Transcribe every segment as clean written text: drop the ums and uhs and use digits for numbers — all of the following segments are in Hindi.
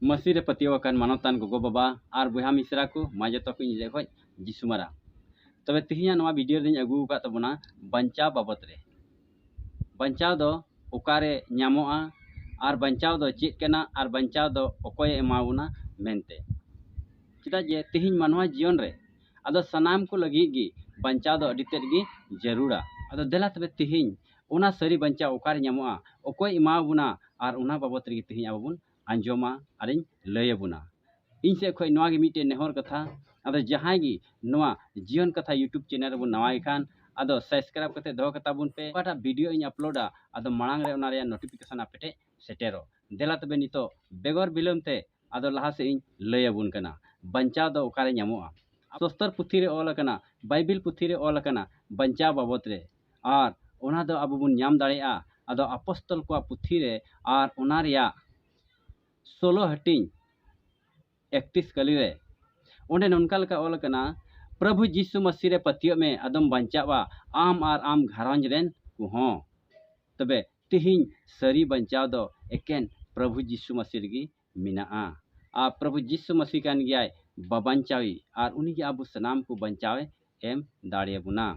मसीह रे पतियोकान मानवतान गोगो बाबा और बुहा मिश्रा को माजतो को इजे खoj जिसुमारा तबे तिहिया नवा वीडियो दिन अगू का तबना बंचाव बाबत रे बंचाव दो उकारे ᱧᱟᱢᱚᱜᱼᱟ और बंचाव दो चेक केना और बंचाव दो ओकोय एमावना मेनते चिदा जे तिहिन मानवा जीवन रे अदो सनाम को लगी गी बंचाव दो अडी तेद गी जरूरा अदो देला तबे तिहिन उना सरी बंचाव उकारे ᱧᱟᱢᱚᱜᱼᱟ ओकोय एमावना और उना बाबत रे तिहिन आबुन अंजोमा अरिन लयबुना इन से खय नवा गे मिटे नेहर कथा अदो जहां गी नवा जीवन कथा यूट्यूब चैनल बु नवाय खान अदो सब्सक्राइब कते दो कता बुन पे काटा वीडियो इन अपलोडा अदो मांग रे उना रे नोटिफिकेशन आपेटे सेटेरो देला तबे नितो बेगर बिलमते अदो लहा से इन लयबुन कना बंचाव दो उकारे ᱧᱟᱢᱚᱜᱼᱟ सोस्तर पुथी रे ऑल कना बाइबिल पुथी रे ऑल कना बंचाव बाबत रे और उना दो अबु बुन ᱧᱟᱢ दाड़ेया अदो अपोस्तल को पुथी रे और उना रिया 16 हटिंग 31 कली रे ओंडे नोनकाल का ऑल कना प्रभु यीशु मसीह रे पतियो में अदम बंचावा आम और आम घरंज रेन कुहो तबे तिहिन सरी बंचाव दो एकेन प्रभु यीशु मसीह गी मिना आ प्रभु यीशु मसीह कान गियाय बबंचावी और उनी गे अबु सनाम को बंचावे एम दाड़े बुना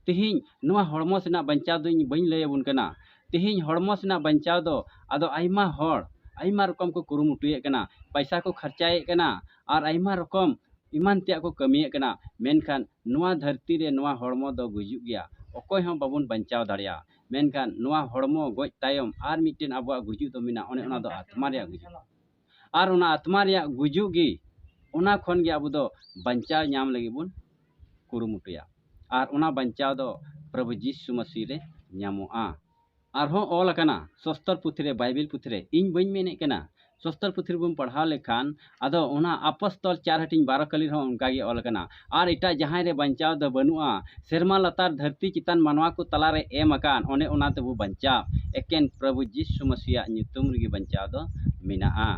तिहिन नुआ हड़मो सेना बंचाव दो इन बइन लयबुन कना तिहिन हड़मो सेना बंचाव दो अदो आइमा हड़ आइमा रकम को कुरुमुटुए कना पैसा को खर्चाए कना और आइमा रकम इमान त्या को कमिए कना मेनखान नुआ धरती रे नुआ हड़मो दो गुजुग गया ओकोय हम बाबुन बंचाव दाड़िया मेनखान नुआ हड़मो गoj तायम और मिटेन अबुआ गुजुग दो मिना ओने ओना दो आत्मा रे गुजुग और उना आत्मा रे गुजुग गी उना खन गे अबु दो बंचाव नाम लगी बुन कुरुमुटुया और उना बंचाव दो प्रभु यीशु मसीह रे ᱧᱟᱢᱚᱜᱼᱟ और हो ऑल कना सोस्तर पुथी रे बाइबिल पुथी रे इन बइन मेने कना सोस्तर पुथी रे बुन पढ़ाव लेखान अदो उना अपोस्तल 4 हटिंग 12 कली हो उनका गे ऑल कना और इटा जहां रे बंचाव द बनुआ सेरमा लतार धरती चितान मानवा को तला रे एम अकान ओने ओना ते बु बंचाव एकेन प्रभु यीशु मसीह ᱧᱩᱛᱩᱢ रे बंचाव दो मिना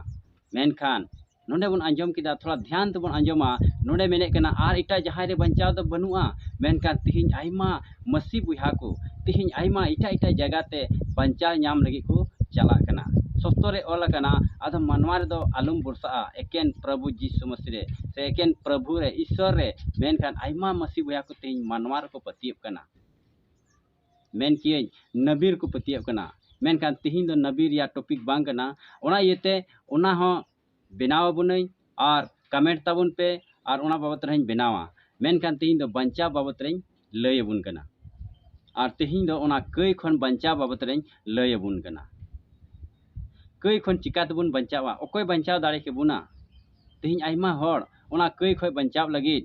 मेनखान नोंडे बुन अंजम किदा थोड़ा ध्यान ते बुन अंजमा नोंडे मेने कना और इटा जहां रे बंचाव द बनुआ मेनखान तिहिन आइमा मसी बुहा को तिहिन आइमा इटा इटा जगह ते बंचाव नाम लगी को चला कना सोस्तरे ऑल कना आदम मनवा रे दो आलम बुरसा एकेन प्रभु यीशु मसीह रे से एकेन प्रभु रे ईश्वर रे मेनखान आइमा मसी बुहा को तिहिन मनवा रे को पतियब कना मेन किए नबीर को पतियब कना मेनखान तिहिन दो नबीर या टॉपिक बांग कना ओना येते ओना हो बनाव बुनई और कमेंट ताबुन पे और उना बाबत रही बनावा मेनखान तिहिन दो बंचाव बाबत रही लयबुन कना और तिहिन दो ओना कई खन बंचाव बाबत रही लयबुन कना कई खन चिकात बुन बंचावा ओकोय बंचाव दाड़े के बुना तिहिन आइमा हड़ ओना कई खय बंचाव लगी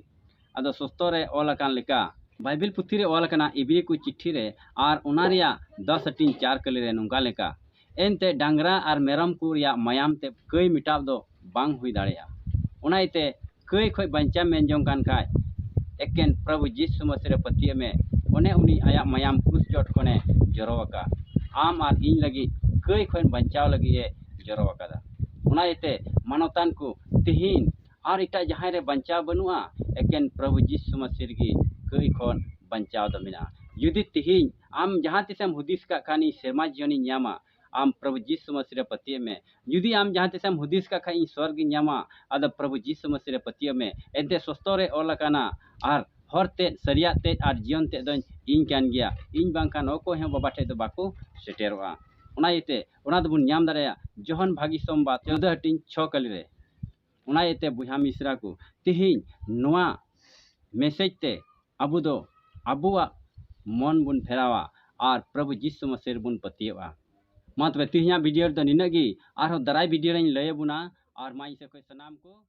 अदो सोस्तरे ऑल कान लेका बाइबिल पुथी रे ऑल कना इब्री को चिट्ठी रे और उना रिया 10 हटिंग 4 कली रे नुंगा लेका एनते डांगरा और मेरम को रिया मायाम ते कई मिटाव दो बांग हुई दाड़ेया उनाइते कई खय बंचा मेन जों कान खाय एकेन प्रभु यीशु मसीह रे पतिय में ओने उनी आया मायाम क्रूस चोट कोने जरोवका आम और इन लगी कई खन बंचाव लगी ए जरोवका उनाइते मानवतान को तिहिन और इटा जहां रे बंचाव बनुआ एकेन प्रभु यीशु मसीह गी कई खन बंचाव द मिना युदि तिहिन आम जहां तिसम हुदिस का खानी सेमा जीवनी ᱧᱟᱢᱟ आम प्रभु यीशु मसीह रे पतिय में युदि आम जहां तिसम हुदिस का खाई स्वर्ग ᱧᱟᱢᱟ अद प्रभु यीशु मसीह रे पतिय में एते सोस्तरे ऑल काना और हरते सरिया ते और जीवन ते दो इन कान गया इन बांखान ओको हे बाबा ठे दो बाको सेटेरोआ उना येते उना दो बुन ᱧᱟᱢ दाड़ेया जोहन भागी सोमवार 14 हटिंग 6 कली रे उना येते बुहा मिश्रा को तिहिन नोआ मैसेज ते अबु दो अबुआ मन बुन फेरावा और प्रभु यीशु मसीह बुन पतियवा मा तबे तिहिया वीडियो दो निनगी और दराई वीडियो रे लय बुना और माई से कोई सनाम को